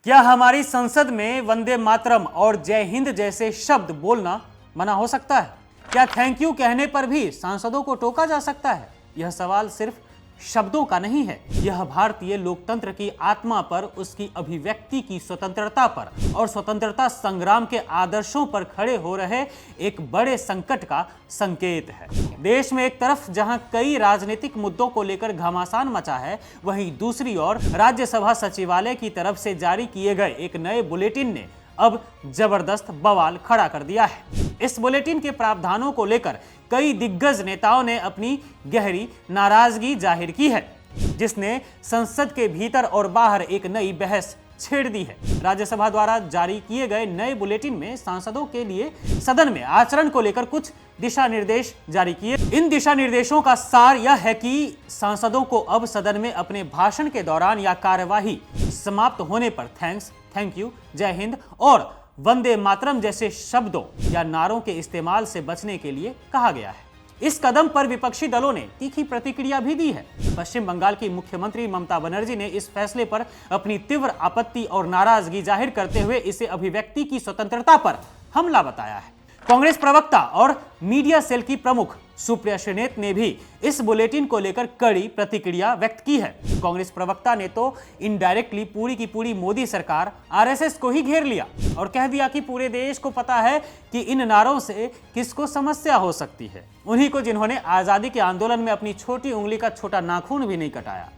क्या हमारी संसद में वंदे मातरम और जय हिंद जैसे शब्द बोलना मना हो सकता है? क्या थैंक यू कहने पर भी सांसदों को टोका जा सकता है? यह सवाल सिर्फ शब्दों का नहीं है, यह भारतीय लोकतंत्र की आत्मा पर, उसकी अभिव्यक्ति की स्वतंत्रता पर और स्वतंत्रता संग्राम के आदर्शों पर खड़े हो रहे एक बड़े संकट का संकेत है। देश में एक तरफ जहां कई राजनीतिक मुद्दों को लेकर घमासान मचा है, वहीं दूसरी ओर राज्यसभा सचिवालय की तरफ से जारी किए गए एक नए बुलेटिन ने अब जबरदस्त बवाल खड़ा कर दिया है। इस बुलेटिन के प्रावधानों को लेकर कई दिग्गज नेताओं ने अपनी गहरी नाराजगी जाहिर की है, जिसने संसद के भीतर और बाहर एक नई बहस छेड़ दी है। राज्यसभा द्वारा जारी किए गए नए बुलेटिन में सांसदों के लिए सदन में आचरण को लेकर कुछ दिशा निर्देश जारी किए। इन दिशा निर्देशों का सार यह है कि सांसदों को अब सदन में अपने भाषण के दौरान या कार्यवाही समाप्त होने पर थैंक्स, थैंक यू, जय हिंद और वंदे मातरम जैसे शब्दों या नारों के इस्तेमाल से बचने के लिए कहा गया है। इस कदम पर विपक्षी दलों ने तीखी प्रतिक्रिया भी दी है। पश्चिम बंगाल की मुख्यमंत्री ममता बनर्जी ने इस फैसले पर अपनी तीव्र आपत्ति और नाराजगी जाहिर करते हुए इसे अभिव्यक्ति की स्वतंत्रता पर हमला बताया है। कांग्रेस प्रवक्ता और मीडिया सेल की प्रमुख सुप्रिया श्रीनेत ने भी इस बुलेटिन को लेकर कड़ी प्रतिक्रिया व्यक्त की है। कांग्रेस प्रवक्ता ने तो इनडायरेक्टली पूरी की पूरी मोदी सरकार आरएसएस को ही घेर लिया और कह दिया कि पूरे देश को पता है कि इन नारों से किसको समस्या हो सकती है, उन्हीं को जिन्होंने आजादी के आंदोलन में अपनी छोटी उंगली का छोटा नाखून भी नहीं कटाया,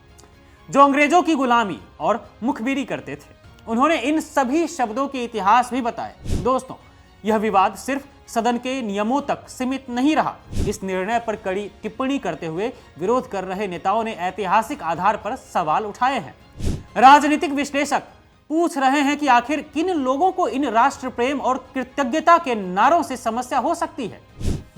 जो अंग्रेजों की गुलामी और मुखबिरी करते थे। उन्होंने इन सभी शब्दों के इतिहास भी बताए। दोस्तों, यह विवाद सिर्फ सदन के नियमों तक सीमित नहीं रहा। इस निर्णय पर कड़ी टिप्पणी करते हुए विरोध कर रहे नेताओं ने ऐतिहासिक आधार पर सवाल उठाए हैं। राजनीतिक विश्लेषक पूछ रहे हैं कि आखिर किन लोगों को इन राष्ट्र प्रेम और कृतज्ञता के नारों से समस्या हो सकती है।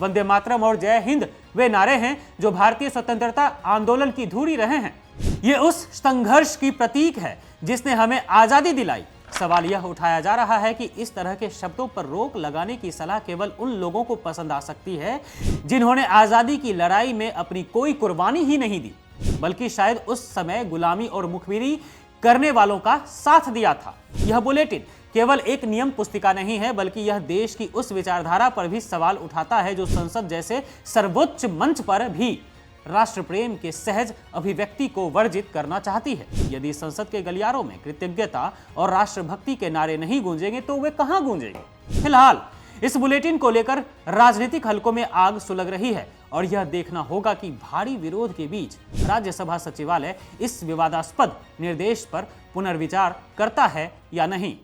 वंदे मातरम और जय हिंद वे नारे हैं जो भारतीय स्वतंत्रता आंदोलन की धुरी रहे हैं। ये उस संघर्ष की प्रतीक है जिसने हमें आजादी दिलाई। सवाल यह उठाया जा रहा है कि इस तरह के शब्दों पर रोक लगाने की सलाह केवल उन लोगों को पसंद आ सकती है जिन्होंने आजादी की लड़ाई में अपनी कोई कुर्बानी ही नहीं दी, बल्कि शायद उस समय गुलामी और मुखबिरी करने वालों का साथ दिया था। यह बुलेटिन केवल एक नियम पुस्तिका नहीं है, बल्कि यह देश की उस विचारधारा पर भी सवाल उठाता है जो संसद जैसे सर्वोच्च मंच पर भी राष्ट्र प्रेम के सहज अभिव्यक्ति को वर्जित करना चाहती है। यदि संसद के गलियारों में कृतज्ञता और राष्ट्रभक्ति के नारे नहीं गूंजेंगे तो वे कहां गूंजेंगे? फिलहाल इस बुलेटिन को लेकर राजनीतिक हलकों में आग सुलग रही है और यह देखना होगा कि भारी विरोध के बीच राज्यसभा सचिवालय इस विवादास्पद निर्देश पर पुनर्विचार करता है या नहीं।